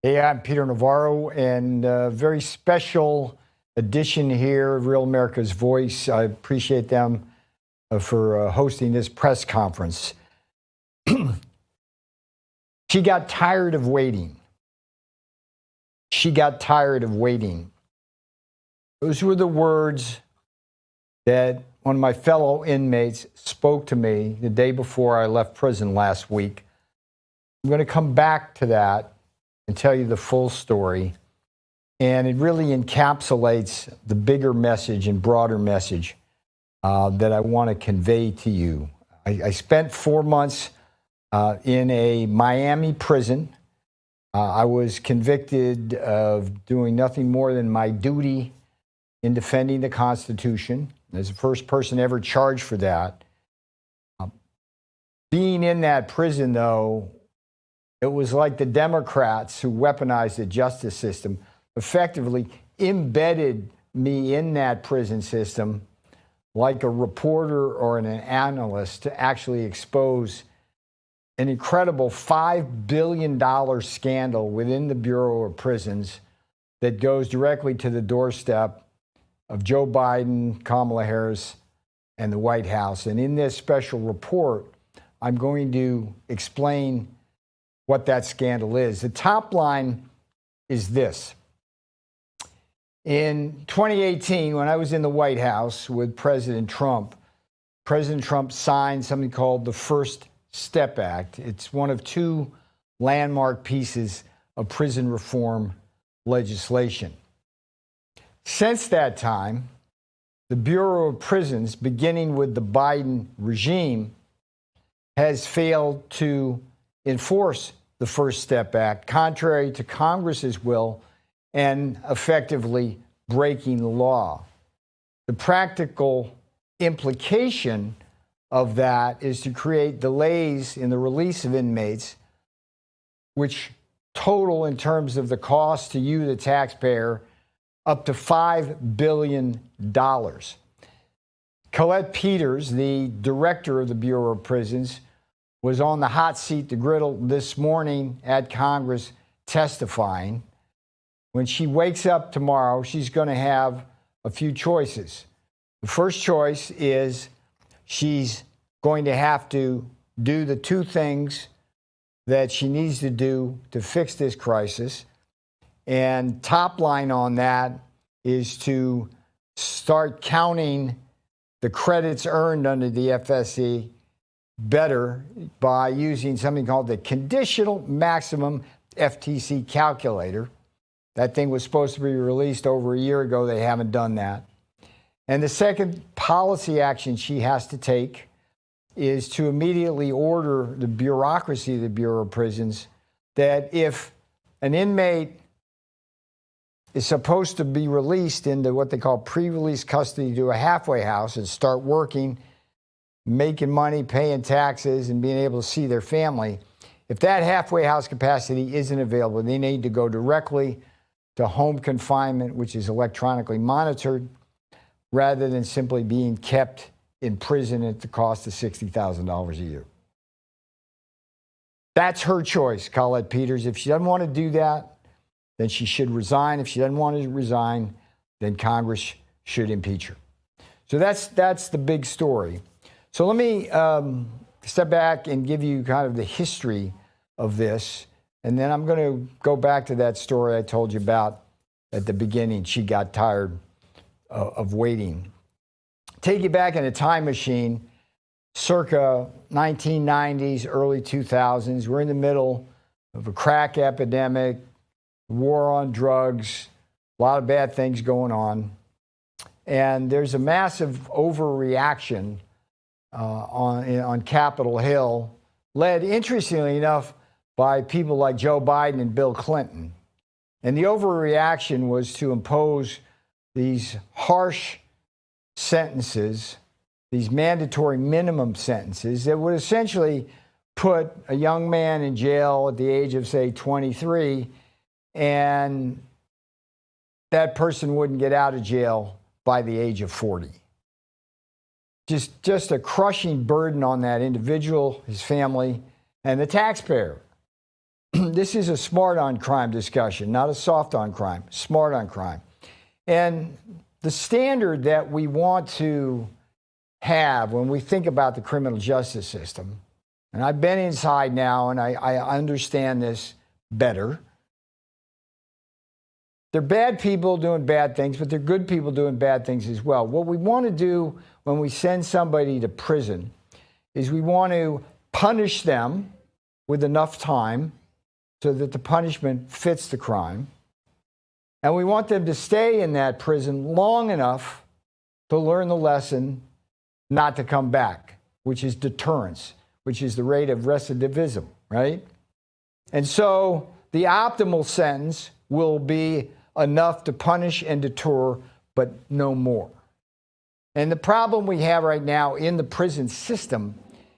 Hey, I'm Peter Navarro, and a very special edition here of Real America's Voice. I appreciate them for hosting this press conference. She got tired of waiting. She got tired of waiting. Those were the words that one of my fellow inmates spoke to me the day before I left prison last week. I'm going to come back to that and tell you the full story. And it really encapsulates the bigger message and broader message that I want to convey to you. I spent 4 months in a Miami prison. I was convicted of doing nothing more than my duty in defending the Constitution. As the first person ever charged for that. Being in that prison, though, it was like the Democrats who weaponized the justice system effectively embedded me in that prison system like a reporter or an analyst to actually expose an incredible $5 billion scandal within the Bureau of Prisons that goes directly to the doorstep of Joe Biden, Kamala Harris, and the White House. And in this special report, I'm going to explain what that scandal is. The top line is this. In 2018, when I was in the White House with President Trump signed something called the First Step Act. It's one of two landmark pieces of prison reform legislation. Since that time, the Bureau of Prisons, beginning with the Biden regime, has failed to enforce the First Step Act, contrary to Congress's will, and effectively breaking the law. The practical implication of that is to create delays in the release of inmates, which total in terms of the cost to you, the taxpayer, up to $5 billion. Colette Peters, the director of the Bureau of Prisons, was on the hot seat, the griddle, this morning at Congress testifying. When she wakes up tomorrow, she's going to have a few choices. The first choice is she's going to have to do the two things that she needs to do to fix this crisis. And top line on that is to start counting the credits earned under the FSC better by using something called the Conditional Maximum FTC Calculator. That thing was supposed to be released over a year ago. They haven't done that. And the second policy action she has to take is to immediately order the bureaucracy of the Bureau of Prisons that if an inmate is supposed to be released into what they call pre-release custody to a halfway house and start working, making money, paying taxes, and being able to see their family, if that halfway house capacity isn't available, they need to go directly to home confinement, which is electronically monitored, rather than simply being kept in prison at the cost of $60,000 a year. That's her choice, Colette Peters. If she doesn't want to do that, then she should resign. If she doesn't want to resign, then Congress should impeach her. So that's the big story. So let me step back and give you kind of the history of this, and then I'm going to go back to that story I told you about at the beginning. She got tired of waiting. Take you back in a time machine, circa 1990s, early 2000s. We're in the middle of a crack epidemic, war on drugs, a lot of bad things going on. And there's a massive overreaction on Capitol Hill, led, interestingly enough, by people like Joe Biden and Bill Clinton. And the overreaction was to impose these harsh sentences, these mandatory minimum sentences that would essentially put a young man in jail at the age of, say, 23, and that person wouldn't get out of jail by the age of 40. Just a crushing burden on that individual, his family, and the taxpayer. this is a smart on crime discussion, not a soft on crime, smart on crime. And the standard that we want to have when we think about the criminal justice system, and I've been inside now and I understand this better. They're bad people doing bad things, but they're good people doing bad things as well. What we want to do when we send somebody to prison is we want to punish them with enough time so that the punishment fits the crime. And we want them to stay in that prison long enough to learn the lesson not to come back, which is deterrence, which is the rate of recidivism, right? And so the optimal sentence will be enough to punish and deter, but no more. And the problem we have right now in the prison system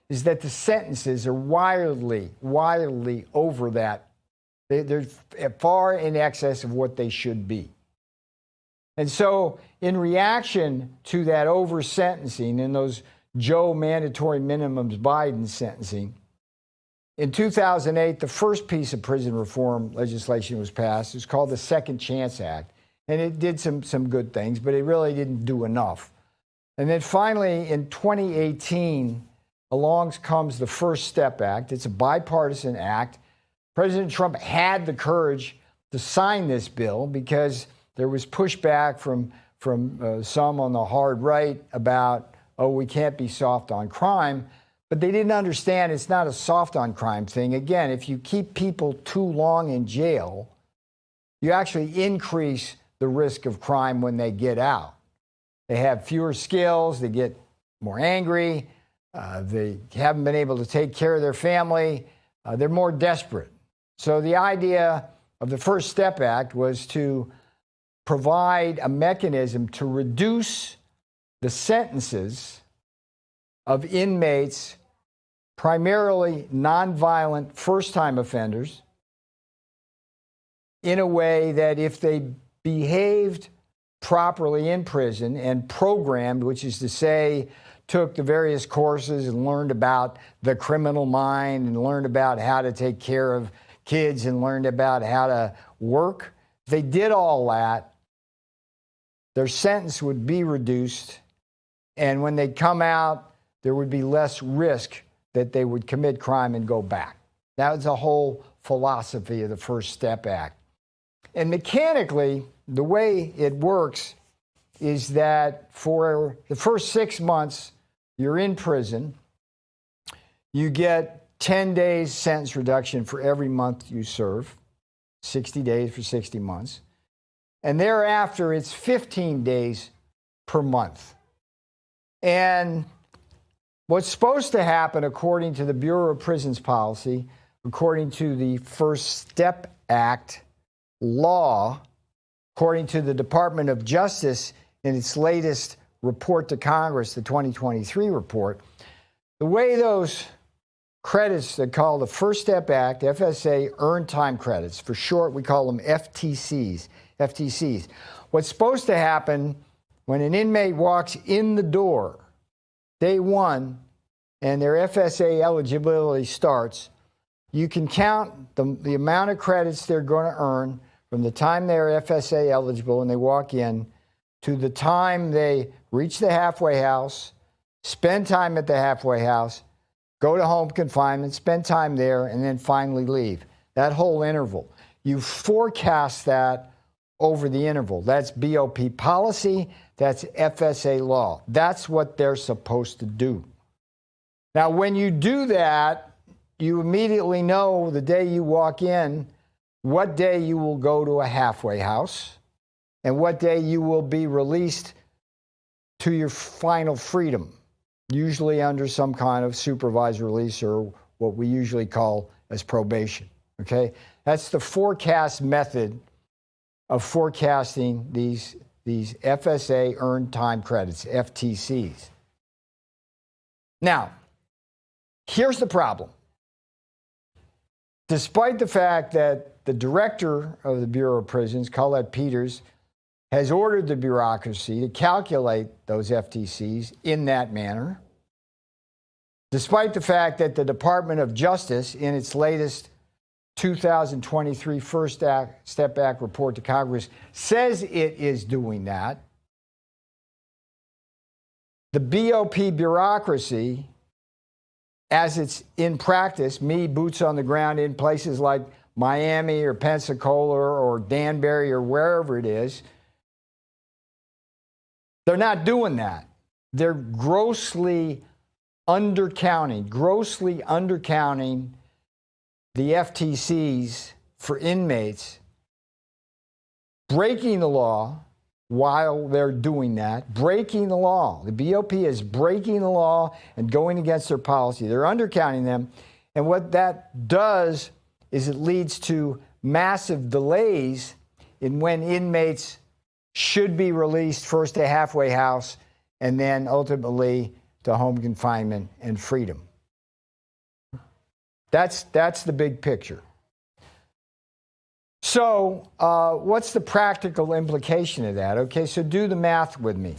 is that the sentences are wildly over that. They're far in excess of what they should be. And so in reaction to that over-sentencing and those Joe mandatory minimums Biden sentencing, in 2008, the first piece of prison reform legislation was passed. It was called the Second Chance Act. And it did some good things, but it really didn't do enough. And then finally, in 2018, along comes the First Step Act. It's a bipartisan act. President Trump had the courage to sign this bill because there was pushback from some on the hard right about, oh, we can't be soft on crime. But they didn't understand it's not a soft on crime thing. Again, if you keep people too long in jail, you actually increase the risk of crime when they get out. They have fewer skills, they get more angry, they haven't been able to take care of their family, they're more desperate. So the idea of the First Step Act was to provide a mechanism to reduce the sentences of inmates, primarily nonviolent first-time offenders, in a way that if they behaved properly in prison and programmed, which is to say, took the various courses and learned about the criminal mind and learned about how to take care of kids and learned about how to work, if they did all that, their sentence would be reduced. And when they come out, there would be less risk that they would commit crime and go back. That was the whole philosophy of the First Step Act. And mechanically, the way it works is that for the first 6 months you're in prison, you get 10 days sentence reduction for every month you serve, 60 days for 60 months. And thereafter, it's 15 days per month. And what's supposed to happen, according to the Bureau of Prisons policy, according to the First Step Act law, according to the Department of Justice in its latest report to Congress, the 2023 report, the way those credits that call the First Step Act, FSA, earned time credits, for short, we call them FTCs. What's supposed to happen when an inmate walks in the door, day one, and their FSA eligibility starts, you can count the amount of credits they're going to earn from the time they're FSA eligible and they walk in to the time they reach the halfway house, spend time at the halfway house, go to home confinement, spend time there, and then finally leave. That whole interval. You forecast that over the interval. That's BOP policy. That's FSA law. That's what they're supposed to do. Now, when you do that, you immediately know the day you walk in what day you will go to a halfway house and what day you will be released to your final freedom, usually under some kind of supervised release or what we usually call as probation, okay? That's the forecast method of forecasting these FSA earned time credits, FTCs. Now, here's the problem. Despite the fact that the director of the Bureau of Prisons, Colette Peters, has ordered the bureaucracy to calculate those FTCs in that manner, despite the fact that the Department of Justice, in its latest 2023 First Step Act report to Congress says it is doing that. The BOP bureaucracy, as it's in practice, me, boots on the ground in places like Miami or Pensacola or Danbury or wherever it is, they're not doing that. They're grossly undercounting the FTCs for inmates, breaking the law while they're doing that, breaking the law. The BOP is breaking the law and going against their policy. They're undercounting them. And what that does is it leads to massive delays in when inmates should be released, first to halfway house and then ultimately to home confinement and freedom. That's the big picture. So what's the practical implication of that? Okay, so do the math with me.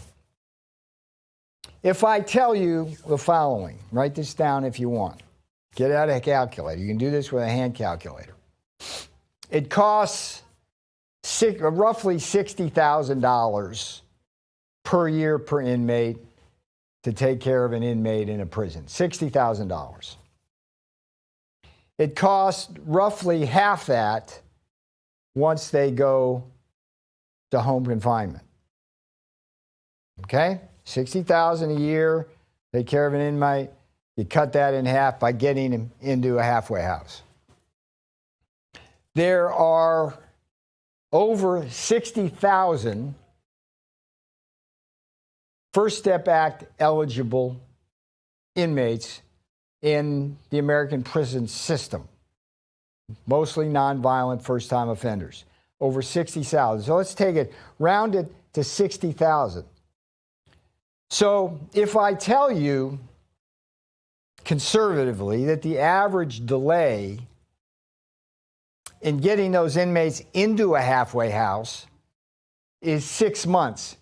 If I tell you the following, write this down if you want. Get out a calculator. You can do this with a hand calculator. It costs roughly $60,000 per year per inmate to take care of an inmate in a prison. $60,000. It costs roughly half that once they go to home confinement. Okay? $60,000 a year, take care of an inmate. You cut that in half by getting him into a halfway house. There are over 60,000 First Step Act eligible inmates in the American prison system, mostly nonviolent first-time offenders, over 60,000. So let's take it, round it to 60,000. So if I tell you conservatively that the average delay in getting those inmates into a halfway house is 6 months.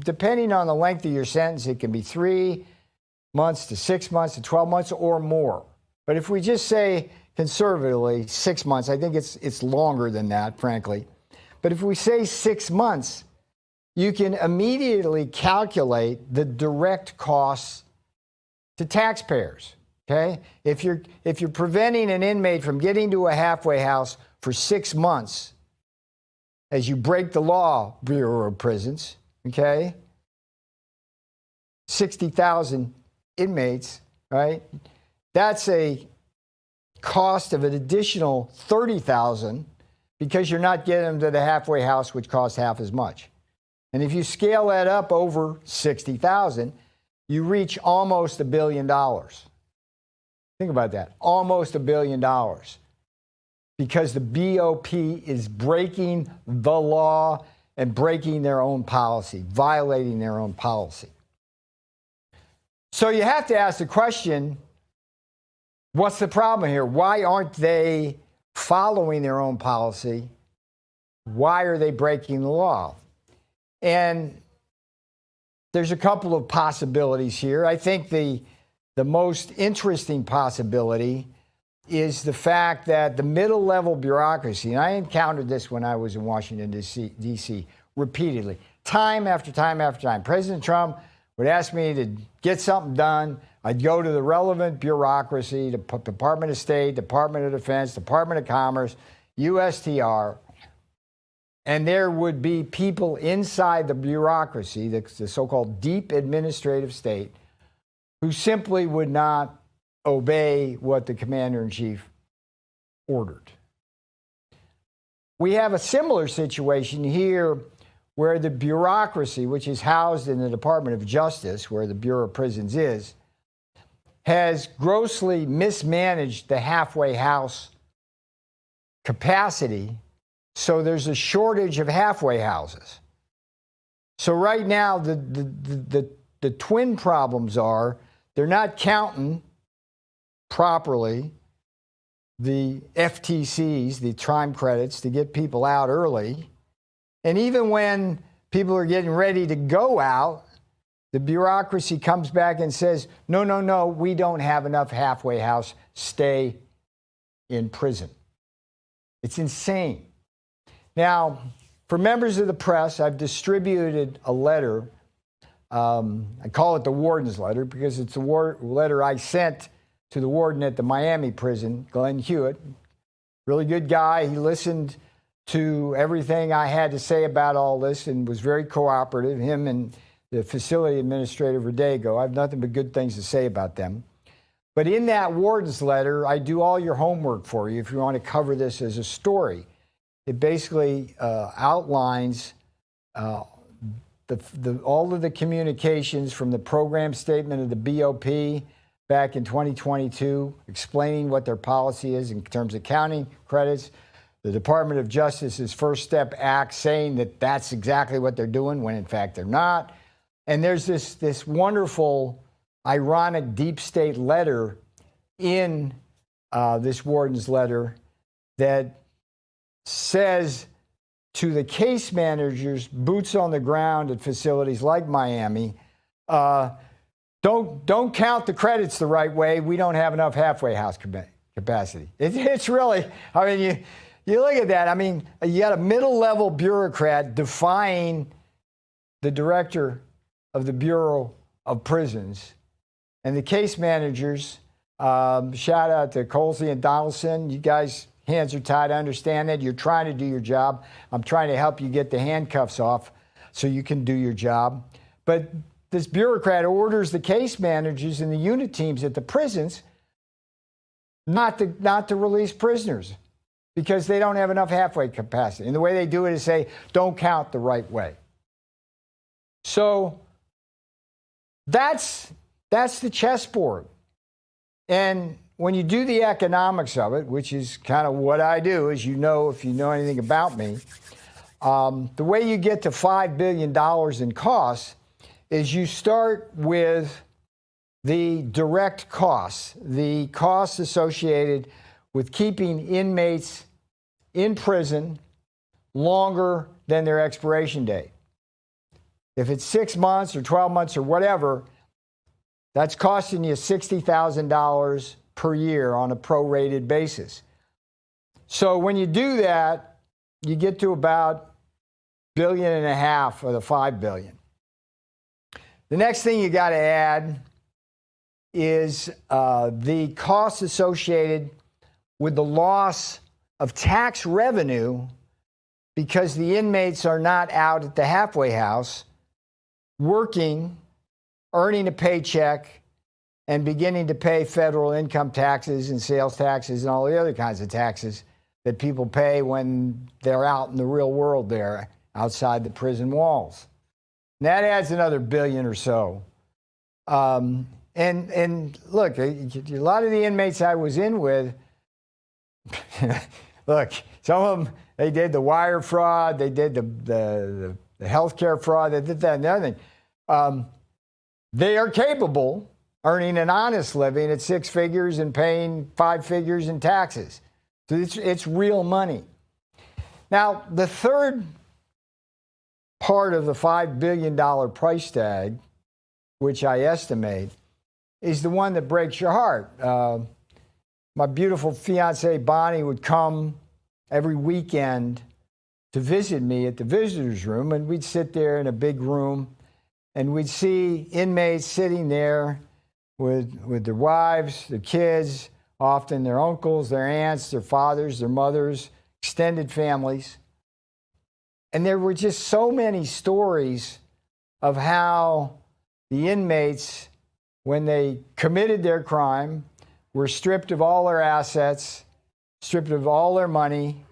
Depending on the length of your sentence, it can be 3 months to 6 months to 12 months or more. But if we just say conservatively 6 months, I think it's longer than that, frankly. But if we say 6 months, you can immediately calculate the direct costs to taxpayers. Okay? If you're preventing an inmate from getting to a halfway house for 6 months, as you break the law, Bureau of Prisons, okay? 60,000 inmates, right? That's a cost of an additional 30,000 because you're not getting them to the halfway house, which costs half as much. And if you scale that up over 60,000, you reach almost $1 billion. Think about that, almost $1 billion. Because the BOP is breaking the law and breaking their own policy, violating their own policy. So you have to ask the question, what's the problem here? Why aren't they following their own policy? Why are they breaking the law? And there's a couple of possibilities here. I think the most interesting possibility is the fact that the middle-level bureaucracy, and I encountered this when I was in Washington, D.C., repeatedly, time after time after time. President Trump would ask me to get something done. I'd go to the relevant bureaucracy, the Department of State, Department of Defense, Department of Commerce, USTR, and there would be people inside the bureaucracy, the so-called deep administrative state, who simply would not obey what the commander-in-chief ordered. We have a similar situation here where the bureaucracy, which is housed in the Department of Justice, where the Bureau of Prisons is, has grossly mismanaged the halfway house capacity, so there's a shortage of halfway houses. So right now, the twin problems are they're not counting properly the FTCs, the time credits, to get people out early. And even when people are getting ready to go out, the bureaucracy comes back and says, no, we don't have enough halfway house, stay in prison. It's insane. Now, for members of the press, I've distributed a letter. I call it the warden's letter because it's the letter I sent to the warden at the Miami prison, Glenn Hewitt. Really good guy. He listened to everything I had to say about all this and was very cooperative. Him and the facility administrator, Verdego. I have nothing but good things to say about them. But in that warden's letter, I do all your homework for you if you want to cover this as a story. It basically outlines all of the communications from the program statement of the BOP back in 2022, explaining what their policy is in terms of counting credits. The Department of Justice's First Step Act saying that that's exactly what they're doing when in fact they're not. And there's this wonderful, ironic deep state letter in this warden's letter that says to the case managers, boots on the ground at facilities like Miami, don't count the credits the right way. We don't have enough halfway house capacity. It's really, I mean, you look at that. I mean, you got a middle-level bureaucrat defying the director of the Bureau of Prisons. And the case managers, shout out to Colsey and Donaldson. You guys, hands are tied. I understand that. You're trying to do your job. I'm trying to help you get the handcuffs off so you can do your job. But this bureaucrat orders the case managers and the unit teams at the prisons not to release prisoners because they don't have enough halfway capacity. And the way they do it is say, don't count the right way. So that's the chessboard. And when you do the economics of it, which is kind of what I do, as you know, if you know anything about me, the way you get to $5 billion in costs is you start with the direct costs, the costs associated with keeping inmates in prison longer than their expiration date. If it's 6 months or 12 months or whatever, that's costing you $60,000 per year on a prorated basis. So when you do that, you get to about $1.5 billion of the $5 billion. The next thing you got to add is the costs associated with the loss of tax revenue because the inmates are not out at the halfway house working, earning a paycheck, and beginning to pay federal income taxes and sales taxes and all the other kinds of taxes that people pay when they're out in the real world there outside the prison walls. And that adds another billion or so. And look, a lot of the inmates I was in with, look, some of them, they did the wire fraud, they did the healthcare fraud, they did that and the other thing. They are capable earning an honest living at 6 figures and paying 5 figures in taxes. So it's real money. Now, the third part of the $5 billion price tag, which I estimate, is the one that breaks your heart. My beautiful fiancée, Bonnie, would come every weekend to visit me at the visitor's room, and we'd sit there in a big room, and we'd see inmates sitting there with their wives, their kids, often their uncles, their aunts, their fathers, their mothers, extended families. And there were just so many stories of how the inmates, when they committed their crime, were stripped of all their assets, stripped of all their money.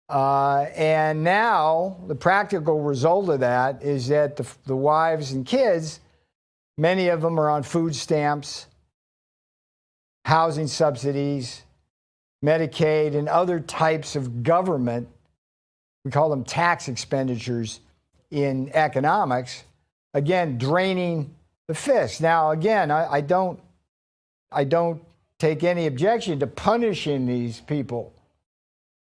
And now the practical result of that is that the wives and kids, many of them are on food stamps, housing subsidies, Medicaid, and other types of government. We call them tax expenditures in economics, again, draining the fist. Now, again, I don't take any objection to punishing these people.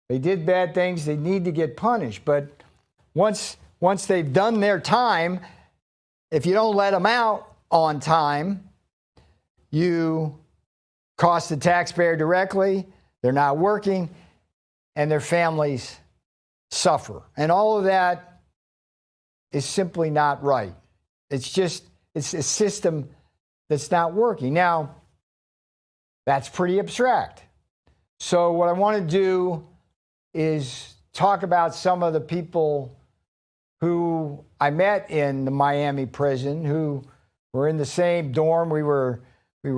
They did bad things, they need to get punished. But once they've done their time, if you don't let them out on time, you cost the taxpayer directly, they're not working, and their families suffer. And all of that is simply not right. It's a system that's not working. Now, that's pretty abstract. So what I want to do is talk about some of the people who I met in the Miami prison who were in the same dorm. We were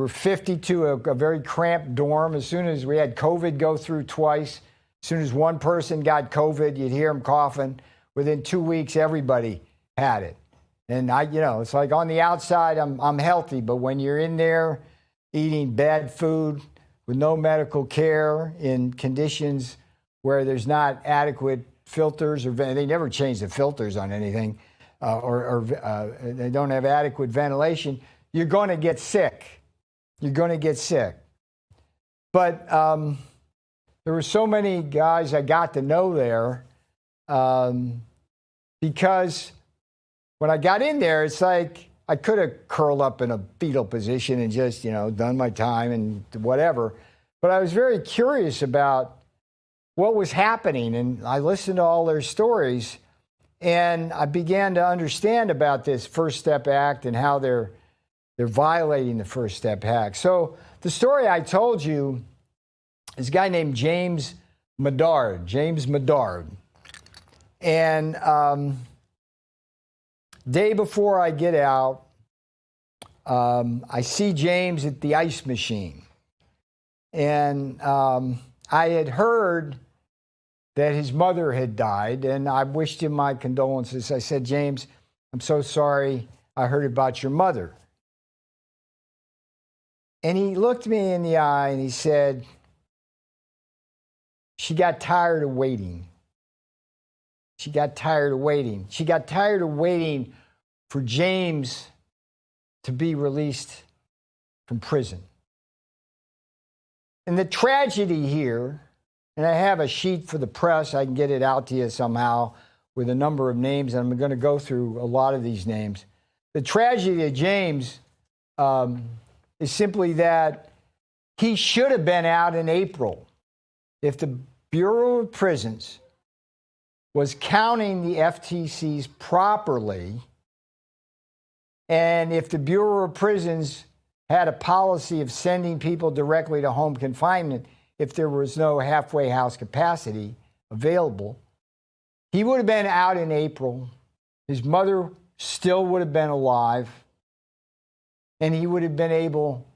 52, a very cramped dorm. As soon as we had COVID go through twice, as soon as one person got COVID, you'd hear them coughing. Within 2 weeks, everybody had it. And it's like on the outside, I'm healthy, but when you're in there eating bad food with no medical care in conditions where there's not adequate filters, or they never change the filters on anything, or they don't have adequate ventilation, you're going to get sick. You're going to get sick. But there were so many guys I got to know there because when I got in there, it's like I could have curled up in a fetal position and just, done my time and whatever. But I was very curious about what was happening, and I listened to all their stories, and I began to understand about this First Step Act and how they're violating the First Step Act. So the story I told you is a guy named James Medard. And day before I get out, I see James at the ice machine. And I had heard that his mother had died, and I wished him my condolences. I said, James, I'm so sorry. I heard about your mother. And he looked me in the eye and he said, she got tired of waiting. She got tired of waiting. She got tired of waiting for James to be released from prison. And the tragedy here, and I have a sheet for the press, I can get it out to you somehow with a number of names, and I'm going to go through a lot of these names. The tragedy of James is simply that he should have been out in April if the Bureau of Prisons was counting the FTCs properly, and if the Bureau of Prisons had a policy of sending people directly to home confinement if there was no halfway house capacity available, he would have been out in April. His mother still would have been alive, and he would have been able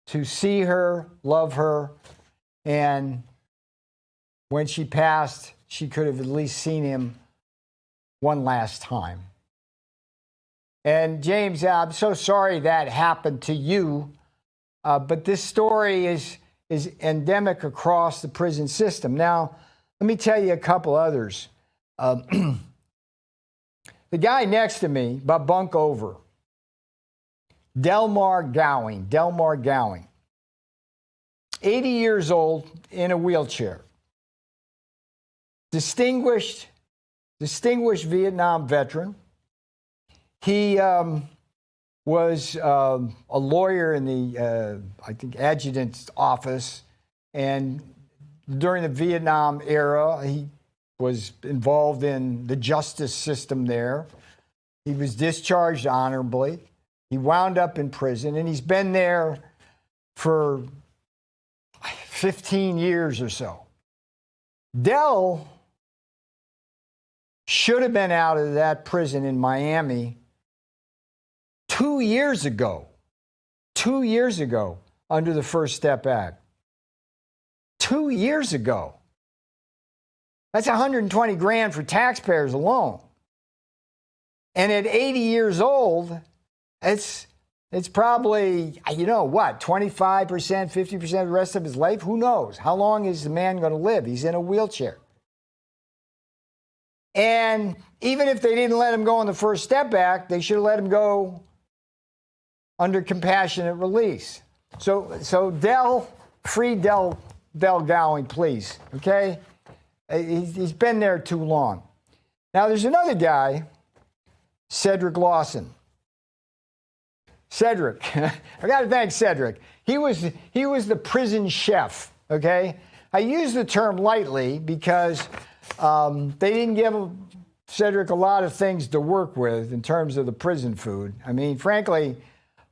to see her, love her, and when she passed, she could have at least seen him one last time. And James, I'm so sorry that happened to you, but this story is endemic across the prison system. Now, let me tell you a couple others. The guy next to me, about bunk over, Delmar Gowing, 80 years old, in a wheelchair. Distinguished Vietnam veteran. He was a lawyer in the, I think, adjutant's office. And during the Vietnam era, he was involved in the justice system there. He was discharged honorably. He wound up in prison, and he's been there for 15 years or so. Dell should have been out of that prison in Miami 2 years ago. 2 years ago, under the First Step Act. 2 years ago. That's $120,000 for taxpayers alone. And at 80 years old, it's probably, 25%, 50% of the rest of his life? Who knows? How long is the man going to live? He's in a wheelchair. And even if they didn't let him go on the First Step Act, they should have let him go under compassionate release. So Dell, free Dell Gowing, please, okay? He's been there too long. Now, there's another guy, Cedric Lawson. Cedric, I got to thank Cedric. He was the prison chef, okay? I use the term lightly because they didn't give Cedric a lot of things to work with in terms of the prison food. I mean, frankly,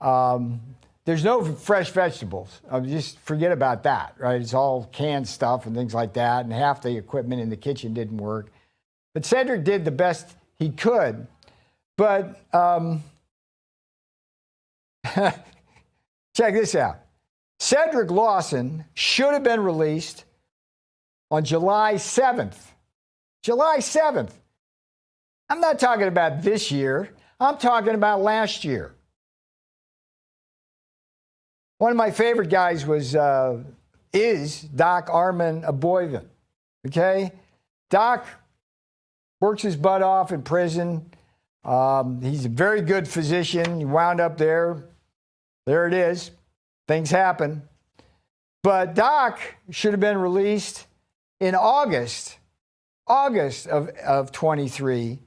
there's no fresh vegetables. Just forget about that, right? It's all canned stuff and things like that, and half the equipment in the kitchen didn't work. But Cedric did the best he could. But check this out. Cedric Lawson should have been released on July 7th. July 7th. I'm not talking about this year. I'm talking about last year. One of my favorite guys is Doc Armin Aboyvin. Okay? Doc works his butt off in prison. He's a very good physician. He wound up there. There it is. Things happen. But Doc should have been released in August of 23.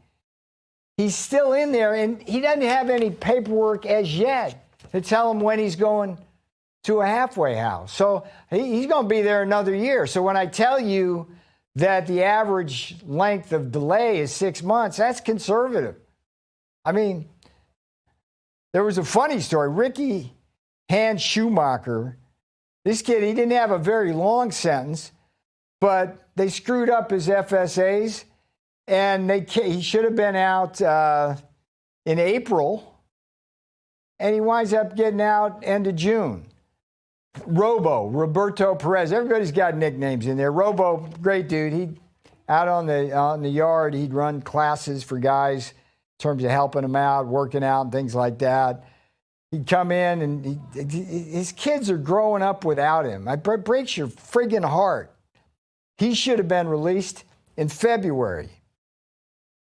He's still in there, and he doesn't have any paperwork as yet to tell him when he's going to a halfway house. So he's going to be there another year. So when I tell you that the average length of delay is 6 months, that's conservative. I mean, there was a funny story. Ricky Hans Schumacher, this kid, he didn't have a very long sentence, but they screwed up his FSAs, and he should have been out in April, and he winds up getting out end of June. Roberto Perez, everybody's got nicknames in there. Robo, great dude. He out on the yard, he'd run classes for guys in terms of helping them out, working out, and things like that. He'd come in, and his kids are growing up without him. It breaks your friggin' heart. He should have been released in February.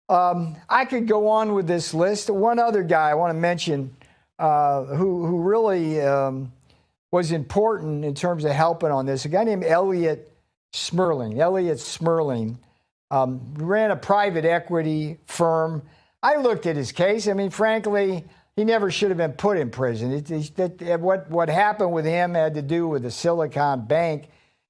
I could go on with this list. One other guy I want to mention who really was important in terms of helping on this, a guy named Elliot Smerling. Elliot Smerling ran a private equity firm. I looked at his case. I mean, frankly, he never should have been put in prison. What happened with him had to do with the Silicon Bank.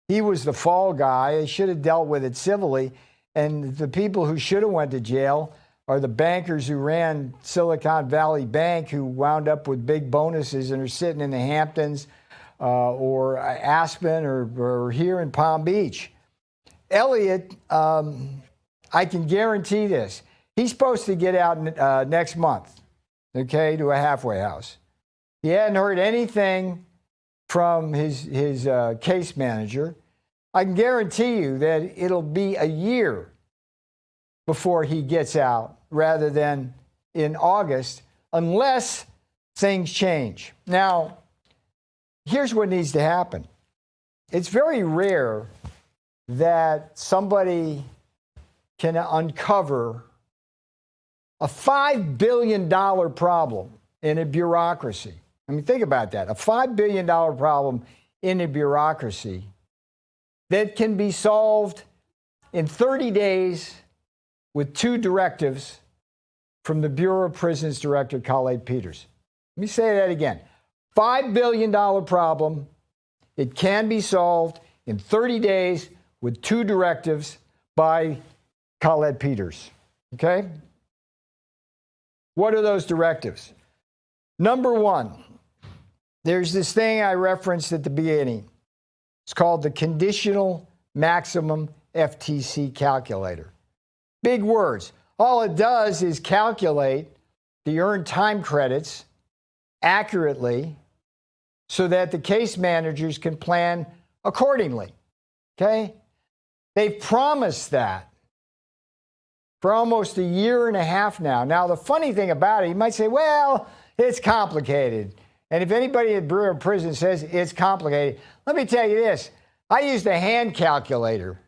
He was the fall guy. He should have dealt with it civilly. And the people who should have went to jail are the bankers who ran Silicon Valley Bank, who wound up with big bonuses and are sitting in the Hamptons or Aspen or here in Palm Beach. Elliot, I can guarantee this. He's supposed to get out next month, okay, to a halfway house. He hadn't heard anything from his case manager. I can guarantee you that it'll be a year before he gets out rather than in August, unless things change. Now, here's what needs to happen. It's very rare that somebody can uncover a $5 billion problem in a bureaucracy. I mean, think about that. A $5 billion problem in a bureaucracy that can be solved in 30 days with 2 directives from the Bureau of Prisons Director, Khaled Peters. Let me say that again. $5 billion problem. It can be solved in 30 days with 2 directives by Khaled Peters. Okay? What are those directives? Number 1, there's this thing I referenced at the beginning. It's called the Conditional Maximum FTC Calculator. Big words. All it does is calculate the earned time credits accurately so that the case managers can plan accordingly. Okay? They've promised that for almost a year and a half now. Now, the funny thing about it, you might say, well, it's complicated. And if anybody at Bureau of Prison says it's complicated, let me tell you this. I used a hand calculator.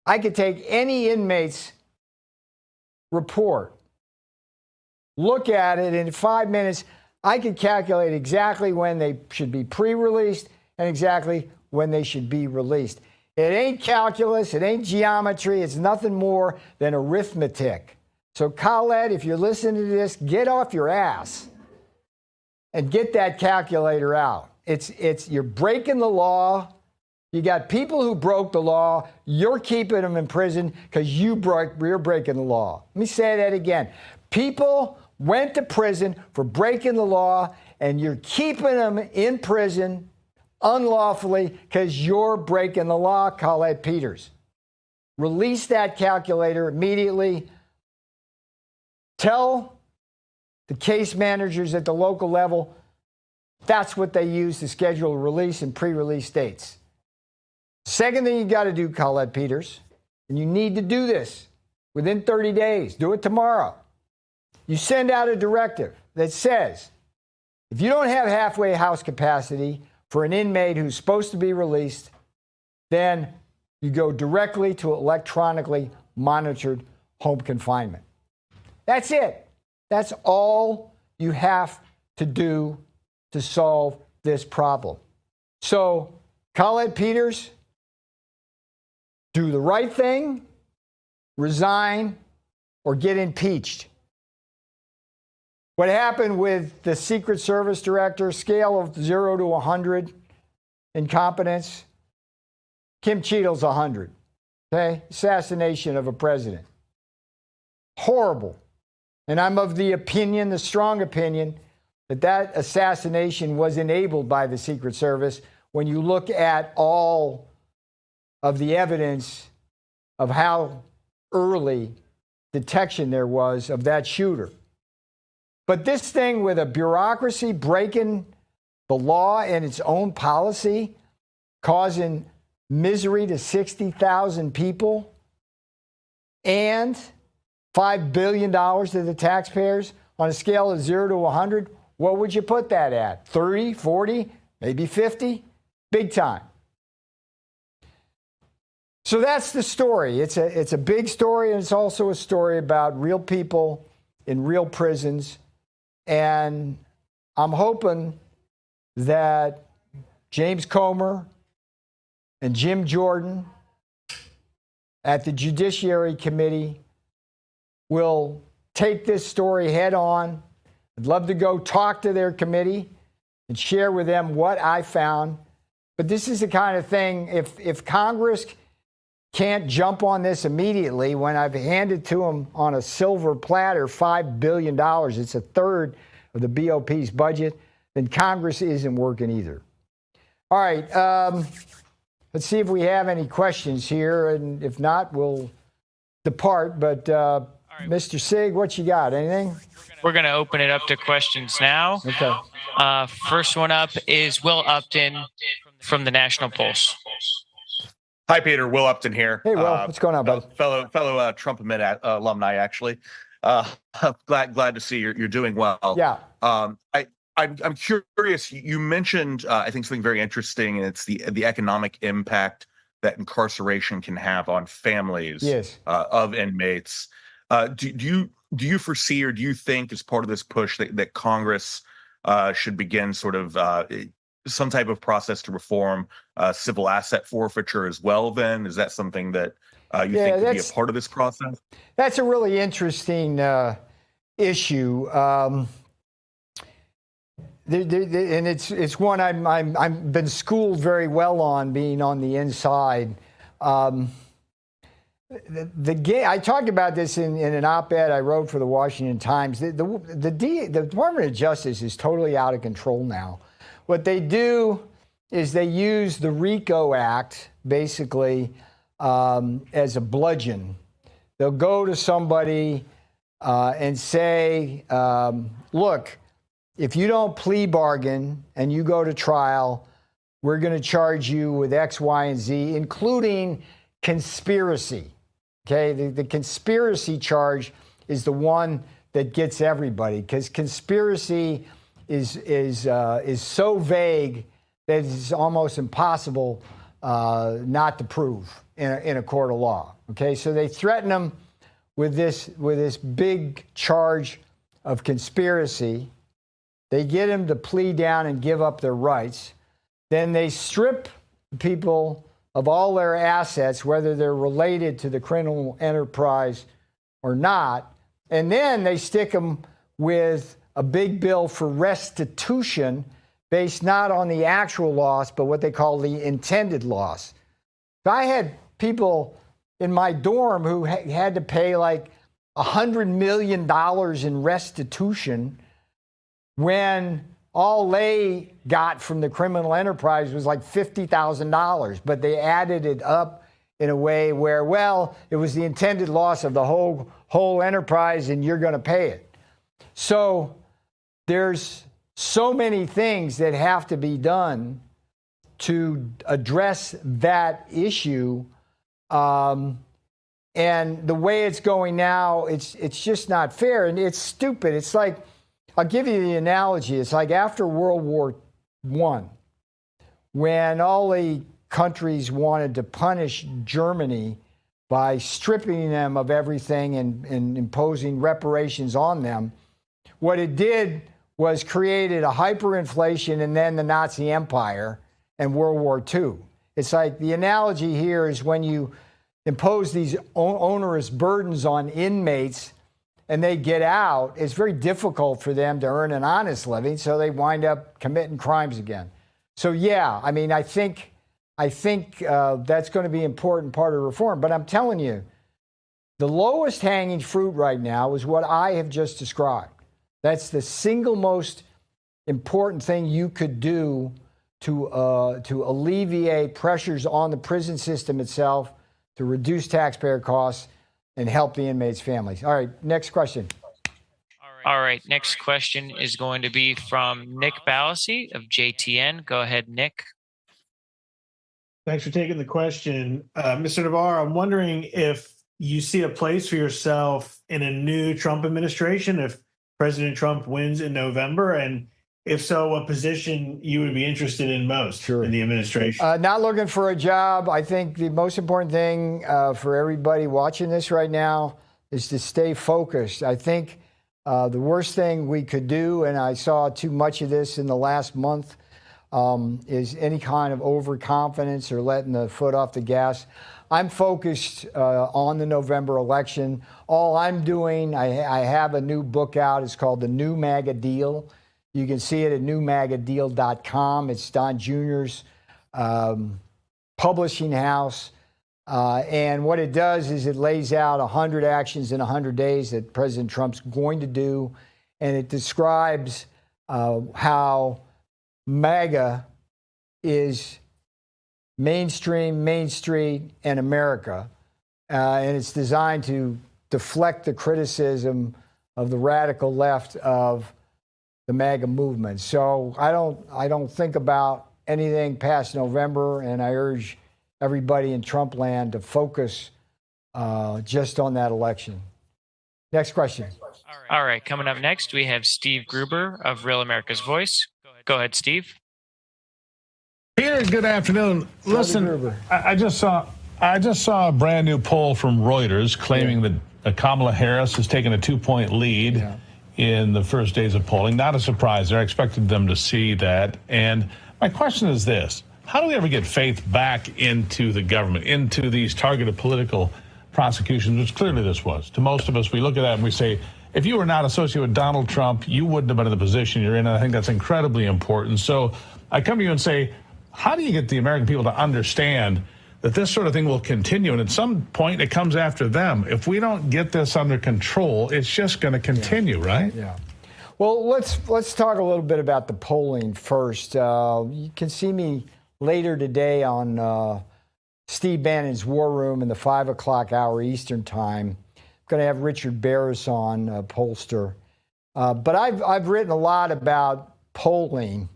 I could take any inmate's report, look at it, and in 5 minutes, I could calculate exactly when they should be pre-released and exactly when they should be released. It ain't calculus, it ain't geometry, it's nothing more than arithmetic. So Khaled, if you're listening to this, get off your ass and get that calculator out. You're breaking the law You got people who broke the law. You're keeping them in prison because you're breaking the law. Let me say that again. People went to prison for breaking the law, and you're keeping them in prison unlawfully because you're breaking the law, Colette Peters. Release that calculator immediately. Tell the case managers at the local level that's what they use to schedule release and pre-release dates. Second thing you got to do, Colette Peters, and you need to do this within 30 days. Do it tomorrow. You send out a directive that says if you don't have halfway house capacity for an inmate who's supposed to be released, then you go directly to electronically monitored home confinement. That's it. That's all you have to do to solve this problem. So, Colette Peters, do the right thing, resign, or get impeached. What happened with the Secret Service director, scale of 0 to 100 incompetence, Kim Cheadle's 100. Okay? Assassination of a president. Horrible. And I'm of the opinion, the strong opinion, that assassination was enabled by the Secret Service when you look at all of the evidence of how early detection there was of that shooter. But this thing with a bureaucracy breaking the law and its own policy, causing misery to 60,000 people, and $5 billion to the taxpayers on a scale of 0 to 100, what would you put that at? 30, 40, maybe 50? Big time. So that's the story. It's a big story, and it's also a story about real people in real prisons. And I'm hoping that James Comer and Jim Jordan at the Judiciary Committee will take this story head on. I'd love to go talk to their committee and share with them what I found. But this is the kind of thing, if Congress can't jump on this immediately when I've handed to them on a silver platter $5 billion, it's a third of the BOP's budget, then Congress isn't working either. All right, let's see if we have any questions here, and if not, we'll depart. But right. Mr. Sig, what you got? Anything? We're going to open it up to questions now. Okay. First one up is Will Upton from the National Pulse. Hi, Peter. Will Upton here. Hey, Will. What's going on, bud? Fellow Trump alumni, actually. Glad to see you're doing well. Yeah. I'm curious. You mentioned I think something very interesting, and it's the economic impact that incarceration can have on families of inmates. Do you foresee, or do you think, as part of this push, that Congress should begin sort of some type of process to reform civil asset forfeiture as well? Then is that something that you think could be a part of this process? That's a really interesting issue, and it's one I've been schooled very well on, being on the inside. I talked about this in an op-ed I wrote for the Washington Times. The Department of Justice is totally out of control now. What they do is they use the RICO Act, basically, as a bludgeon. They'll go to somebody and say, look, if you don't plea bargain and you go to trial, we're going to charge you with X, Y, and Z, including conspiracy. Okay, the conspiracy charge is the one that gets everybody, because conspiracy is so vague that it's almost impossible not to prove in a court of law. Okay, so they threaten them with this big charge of conspiracy. They get them to plea down and give up their rights. Then they strip people of all their assets, whether they're related to the criminal enterprise or not. And then they stick them with a big bill for restitution, based not on the actual loss, but what they call the intended loss. So I had people in my dorm who had to pay like $100 million in restitution when all they got from the criminal enterprise was like $50,000. But they added it up in a way where, well, it was the intended loss of the whole enterprise and you're going to pay it. So there's so many things that have to be done to address that issue. And the way it's going now, it's just not fair, and it's stupid. It's like, I'll give you the analogy. It's like after World War I, when all the countries wanted to punish Germany by stripping them of everything and imposing reparations on them. What it did was created a hyperinflation and then the Nazi Empire and World War II. It's like the analogy here is when you impose these onerous burdens on inmates and they get out, it's very difficult for them to earn an honest living, so they wind up committing crimes again. So yeah, I mean, I think that's going to be an important part of reform. But I'm telling you, the lowest hanging fruit right now is what I have just described. That's the single most important thing you could do to alleviate pressures on the prison system itself, to reduce taxpayer costs, and help the inmates' families. All right, next question. All right, next question is going to be from Nick Ballasy of JTN. Go ahead, Nick. Thanks for taking the question. Mr. Navarro, I'm wondering if you see a place for yourself in a new Trump administration if President Trump wins in November, and if so, what position you would be interested in most in the administration? Not looking for a job. I think the most important thing for everybody watching this right now is to stay focused. I think the worst thing we could do, and I saw too much of this in the last month, is any kind of overconfidence or letting the foot off the gas. I'm focused on the November election. All I'm doing, I have a new book out. It's called The New MAGA Deal. You can see it at newmagadeal.com. It's Don Jr.'s publishing house. And what it does is it lays out 100 actions in 100 days that President Trump's going to do. And it describes how MAGA is mainstream, Main Street, and America. And it's designed to deflect the criticism of the radical left of the MAGA movement. So I don't think about anything past November, and I urge everybody in Trump land to focus just on that election. Next question. All right, coming up next, we have Steve Gruber of Real America's Voice. Go ahead, Steve. Peter, good afternoon. Listen, I just saw a brand new poll from Reuters claiming that Kamala Harris has taken a 2-point lead in the first days of polling. Not a surprise. I expected them to see that. And my question is this: how do we ever get faith back into the government, into these targeted political prosecutions, which clearly this was? To most of us, we look at that and we say, if you were not associated with Donald Trump, you wouldn't have been in the position you're in. And I think that's incredibly important. So I come to you and say, how do you get the American people to understand that this sort of thing will continue? And at some point, it comes after them. If we don't get this under control, it's just going to continue, right? Yeah. Well, let's talk a little bit about the polling first. You can see me later today on Steve Bannon's War Room in the 5 o'clock hour Eastern time. I'm going to have Richard Barris on, pollster. But I've written a lot about polling.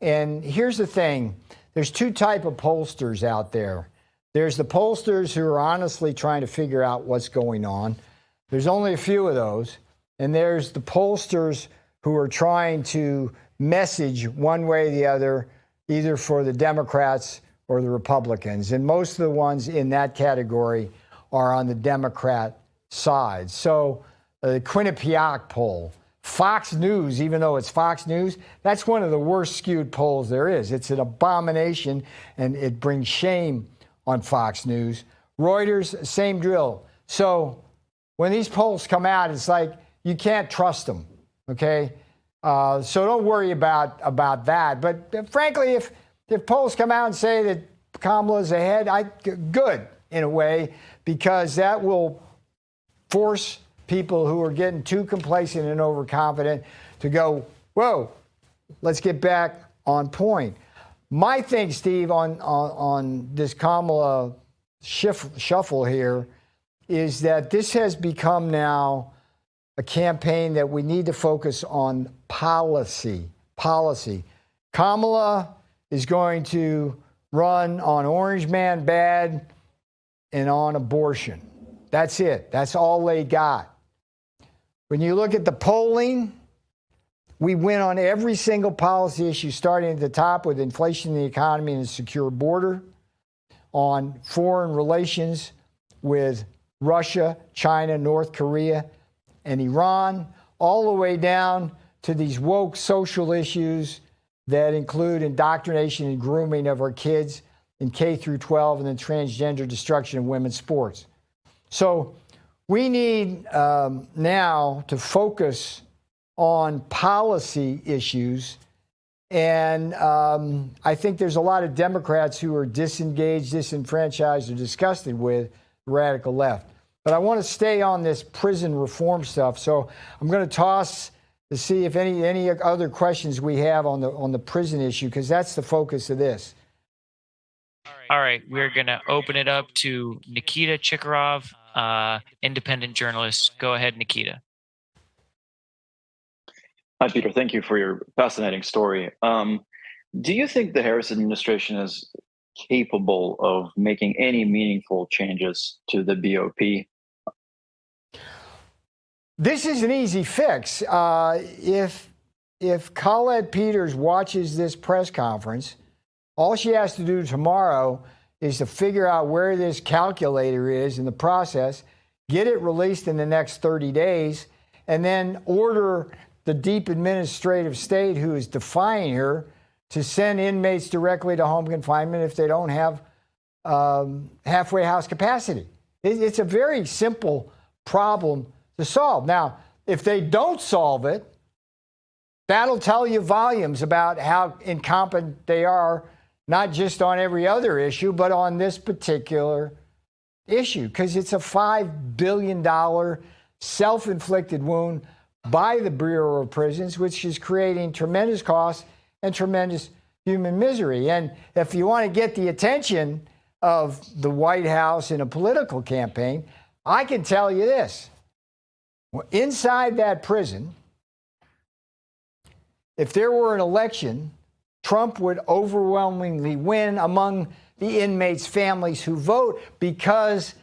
And here's the thing. There's two types of pollsters out there. There's the pollsters who are honestly trying to figure out what's going on. There's only a few of those. And there's the pollsters who are trying to message one way or the other, either for the Democrats or the Republicans. And most of the ones in that category are on the Democrat side. So the Quinnipiac poll, Fox News, even though it's Fox News, that's one of the worst skewed polls there is. It's an abomination, and it brings shame on Fox News. Reuters, same drill. So when these polls come out, it's like you can't trust them, okay? So don't worry about that. But frankly, if polls come out and say that Kamala's ahead, good in a way, because that will force people who are getting too complacent and overconfident to go, whoa, let's get back on point. My thing, Steve, on this Kamala shuffle here is that this has become now a campaign that we need to focus on policy. Kamala is going to run on Orange Man bad and on abortion. That's it. That's all they got. When you look at the polling, we win on every single policy issue, starting at the top with inflation in the economy and a secure border, on foreign relations with Russia, China, North Korea, and Iran, all the way down to these woke social issues that include indoctrination and grooming of our kids in K through 12 and then transgender destruction of women's sports. So we need now to focus on policy issues. And I think there's a lot of Democrats who are disengaged, disenfranchised, or disgusted with the radical left. But I want to stay on this prison reform stuff. So I'm going to toss to see if any other questions we have on the prison issue, because that's the focus of this. All right, we're going to open it up to Nikita Chikharov, independent journalist. Go ahead, Nikita. Hi, Peter. Thank you for your fascinating story. Do you think the Harris administration is capable of making any meaningful changes to the BOP? This is an easy fix. If Colette Peters watches this press conference, all she has to do tomorrow is to figure out where this calculator is in the process, get it released in the next 30 days, and then order the deep administrative state who is defying her to send inmates directly to home confinement if they don't have halfway house capacity. It's a very simple problem to solve. Now, if they don't solve it, that'll tell you volumes about how incompetent they are, not just on every other issue, but on this particular issue, because it's a $5 billion self-inflicted wound by the Bureau of Prisons, which is creating tremendous costs and tremendous human misery. And if you want to get the attention of the White House in a political campaign, I can tell you this. Inside that prison, if there were an election, Trump would overwhelmingly win among the inmates' families who vote, because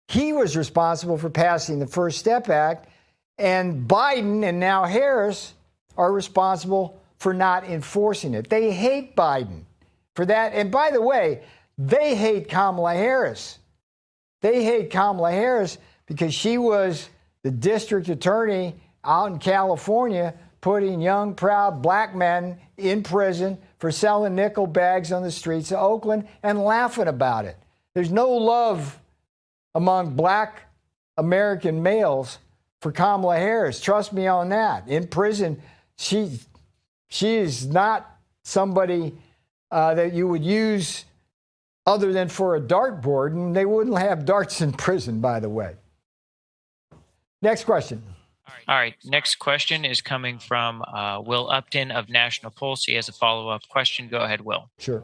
he was responsible for passing the First Step Act, and Biden and now Harris are responsible for not enforcing it. They hate Biden for that. And by the way, they hate Kamala Harris. They hate Kamala Harris because she was the district attorney out in California putting young, proud black men in prison for selling nickel bags on the streets of Oakland and laughing about it. There's no love among black American males for Kamala Harris. Trust me on that. In prison, she is not somebody that you would use other than for a dartboard, and they wouldn't have darts in prison, by the way. Next question. All right. Next question is coming from Will Upton of National Pulse. He has a follow-up question. Go ahead, Will. Sure.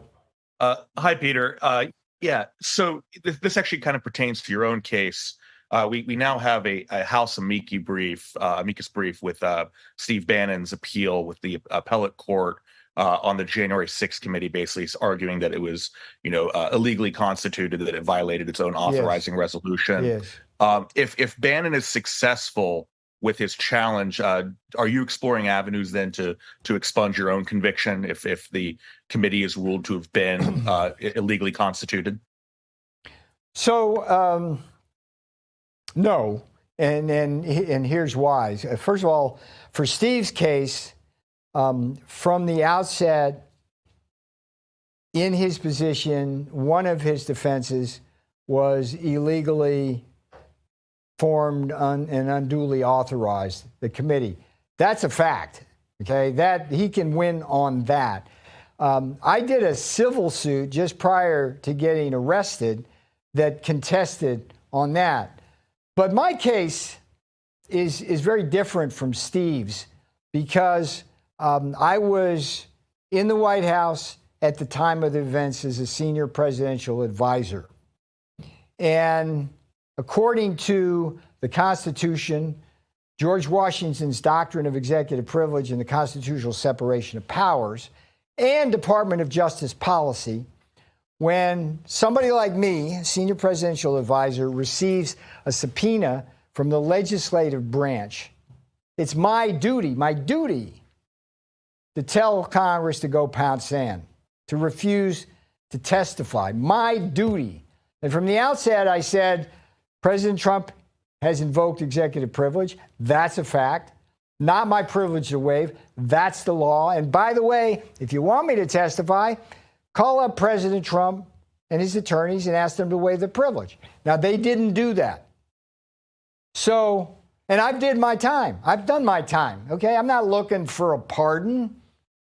Hi, Peter. Yeah, so this actually kind of pertains to your own case. We now have a House amicus brief with Steve Bannon's appeal with the appellate court on the January 6th committee, basically arguing that it was, illegally constituted, that it violated its own authorizing resolution. Yes. If Bannon is successful with his challenge, are you exploring avenues then to expunge your own conviction if the committee is ruled to have been illegally constituted? So, no, and here's why. First of all, for Steve's case, from the outset, in his position, one of his defenses was illegally formed and unduly authorized the committee. That's a fact. Okay, that he can win on that. I did a civil suit just prior to getting arrested that contested on that. But my case is very different from Steve's because I was in the White House at the time of the events as a senior presidential advisor. And according to the Constitution, George Washington's doctrine of executive privilege and the constitutional separation of powers, and Department of Justice policy, when somebody like me, senior presidential advisor, receives a subpoena from the legislative branch, it's my duty to tell Congress to go pound sand, to refuse to testify. My duty. And from the outset, I said, President Trump has invoked executive privilege. That's a fact. Not my privilege to waive. That's the law. And by the way, if you want me to testify, call up President Trump and his attorneys and ask them to waive the privilege. Now, they didn't do that. So, and I've did my time. I've done my time, okay? I'm not looking for a pardon.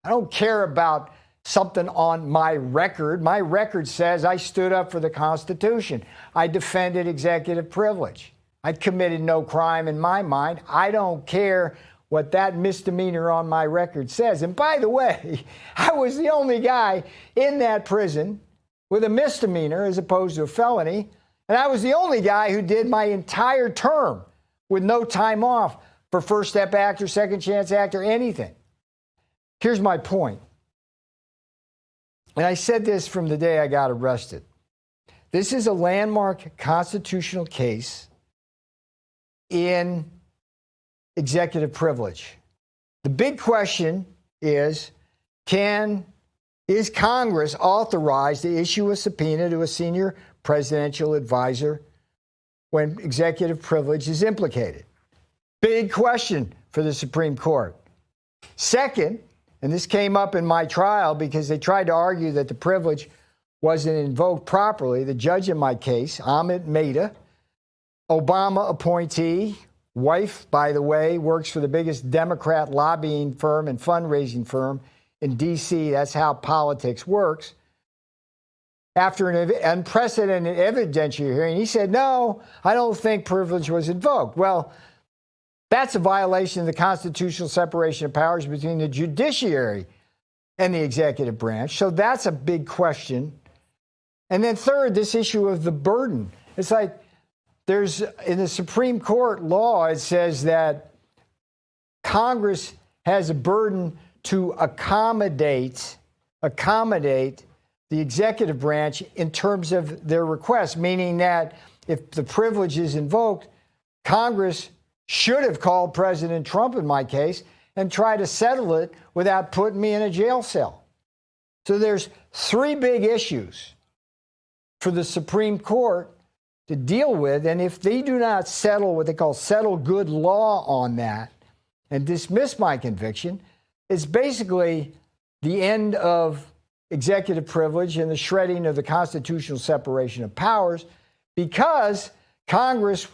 I don't care about something on my record. My record says I stood up for the Constitution. I defended executive privilege. I committed no crime in my mind. I don't care what that misdemeanor on my record says. And by the way, I was the only guy in that prison with a misdemeanor as opposed to a felony. And I was the only guy who did my entire term with no time off for First Step Act or Second Chance Act or anything. Here's my point. And I said this from the day I got arrested. This is a landmark constitutional case in executive privilege. The big question is Congress authorized to issue a subpoena to a senior presidential advisor when executive privilege is implicated? Big question for the Supreme Court. Second, and this came up in my trial because they tried to argue that the privilege wasn't invoked properly. The judge in my case, Ahmed Maida, Obama appointee, wife, by the way, works for the biggest Democrat lobbying firm and fundraising firm in D.C. That's how politics works. After an unprecedented evidentiary hearing, he said, no, I don't think privilege was invoked. Well, that's a violation of the constitutional separation of powers between the judiciary and the executive branch. So that's a big question. And then third, this issue of the burden. It's like there's in the Supreme Court law, it says that Congress has a burden to accommodate the executive branch in terms of their requests, meaning that if the privilege is invoked, Congress should have called President Trump in my case and try to settle it without putting me in a jail cell. So there's three big issues for the Supreme Court to deal with. And if they do not settle what they call settle good law on that and dismiss my conviction, it's basically the end of executive privilege and the shredding of the constitutional separation of powers, because Congress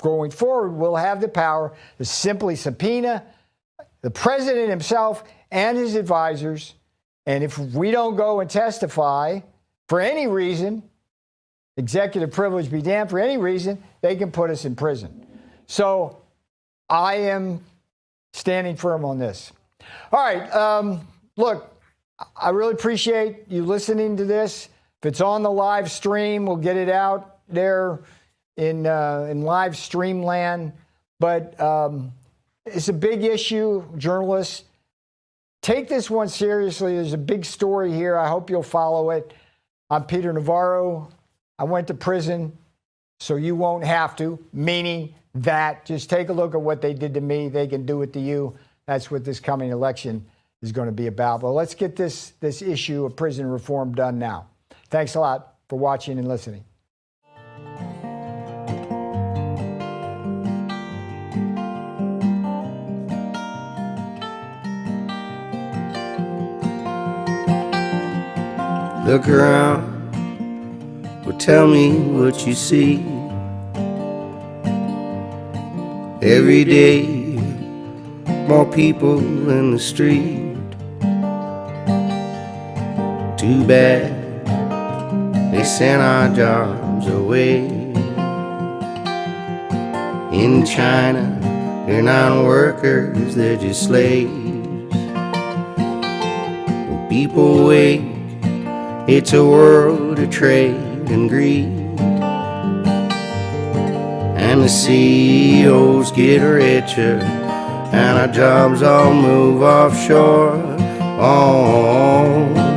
going forward will have the power to simply subpoena the president himself and his advisors. And if we don't go and testify for any reason, executive privilege be damned, for any reason, they can put us in prison. So I am standing firm on this. All right. Look, I really appreciate you listening to this. If it's on the live stream, we'll get it out there in live stream land. But it's a big issue. Journalists, take this one seriously. There's a big story here. I hope you'll follow it. I'm Peter Navarro. I went to prison, so you won't have to, meaning that just take a look at what they did to me. They can do it to you. That's what this coming election is going to be about. But let's get this issue of prison reform done now. Thanks a lot for watching and listening. Look around, well, tell me what you see. Every day more people in the street. Too bad they sent our jobs away. In China, they're not workers, they're just slaves. When people wake, it's a world of trade and greed. And the CEOs get richer, and our jobs all move offshore. Oh,